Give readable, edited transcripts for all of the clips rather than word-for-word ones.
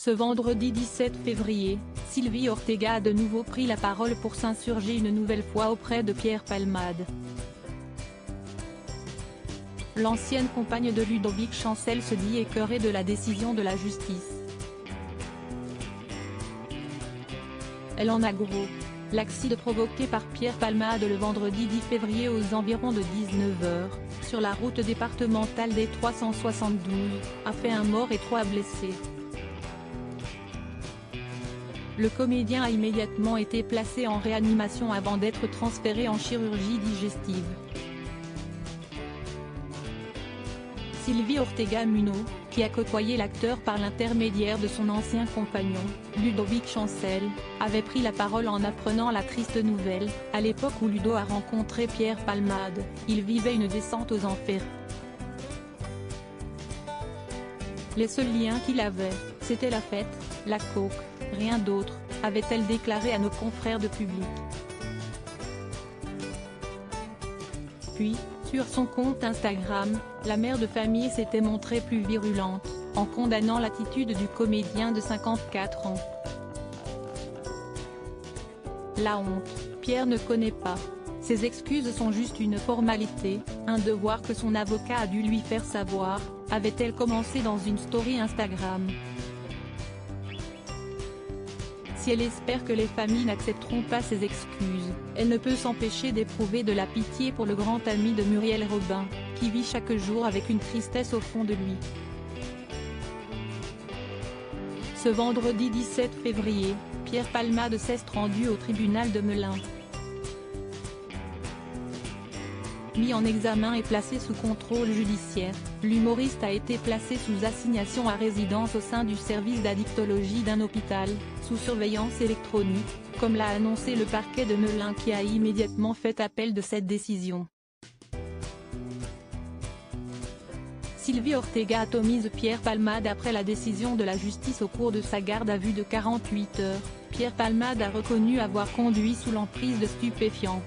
Ce vendredi 17 février, Sylvie Ortega a de nouveau pris la parole pour s'insurger une nouvelle fois auprès de Pierre Palmade. L'ancienne compagne de Ludovic Chancel se dit écœurée de la décision de la justice. Elle en a gros. L'accident provoqué par Pierre Palmade le vendredi 10 février aux environs de 19h, sur la route départementale des 372, a fait un mort et 3 blessés. Le comédien a immédiatement été placé en réanimation avant d'être transféré en chirurgie digestive. Sylvie Ortega Muno, qui a côtoyé l'acteur par l'intermédiaire de son ancien compagnon, Ludovic Chancel, avait pris la parole en apprenant la triste nouvelle. À l'époque où Ludo a rencontré Pierre Palmade, il vivait une descente aux enfers. Les seuls liens qu'il avait, c'était la fête, la coke, rien d'autre, avait-elle déclaré à nos confrères de Public. Puis, sur son compte Instagram, la mère de famille s'était montrée plus virulente, en condamnant l'attitude du comédien de 54 ans. La honte, Pierre ne connaît pas. Ses excuses sont juste une formalité, un devoir que son avocat a dû lui faire savoir, avait-elle commencé dans une story Instagram. Si elle espère que les familles n'accepteront pas ses excuses, elle ne peut s'empêcher d'éprouver de la pitié pour le grand ami de Muriel Robin, qui vit chaque jour avec une tristesse au fond de lui. Ce vendredi 17 février, Pierre Palmade s'est rendu au tribunal de Melun. Mis en examen et placé sous contrôle judiciaire, l'humoriste a été placé sous assignation à résidence au sein du service d'addictologie d'un hôpital, sous surveillance électronique, comme l'a annoncé le parquet de Melun qui a immédiatement fait appel de cette décision. Sylvie Ortega atomise Pierre Palmade après la décision de la justice au cours de sa garde à vue de 48 heures. Pierre Palmade a reconnu avoir conduit sous l'emprise de stupéfiants.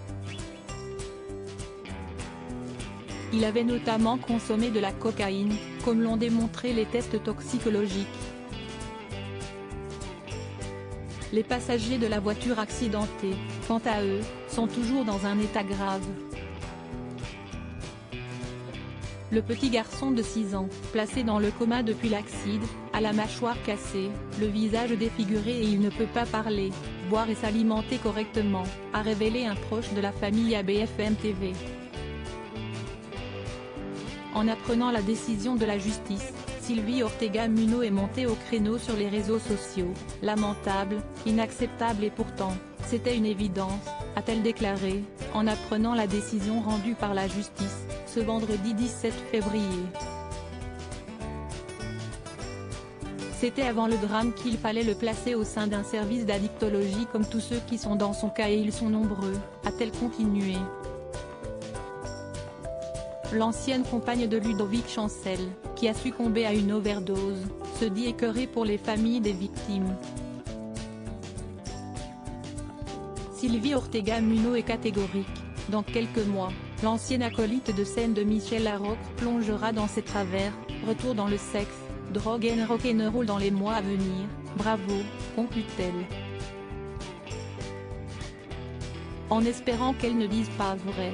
Il avait notamment consommé de la cocaïne, comme l'ont démontré les tests toxicologiques. Les passagers de la voiture accidentée, quant à eux, sont toujours dans un état grave. Le petit garçon de 6 ans, placé dans le coma depuis l'accident, a la mâchoire cassée, le visage défiguré et il ne peut pas parler, boire et s'alimenter correctement, a révélé un proche de la famille à BFM TV. En apprenant la décision de la justice, Sylvie Ortega Muno est montée au créneau sur les réseaux sociaux. Lamentable, inacceptable et pourtant, c'était une évidence, a-t-elle déclaré, en apprenant la décision rendue par la justice, ce vendredi 17 février. C'était avant le drame qu'il fallait le placer au sein d'un service d'addictologie comme tous ceux qui sont dans son cas et ils sont nombreux, a-t-elle continué. L'ancienne compagne de Ludovic Chancel, qui a succombé à une overdose, se dit écœurée pour les familles des victimes. Sylvie Ortega Muno est catégorique. Dans quelques mois, l'ancienne acolyte de scène de Michel Larocque plongera dans ses travers. Retour dans le sexe, drogue et rock'n'roll dans les mois à venir. Bravo, conclut-elle. En espérant qu'elle ne dise pas vrai.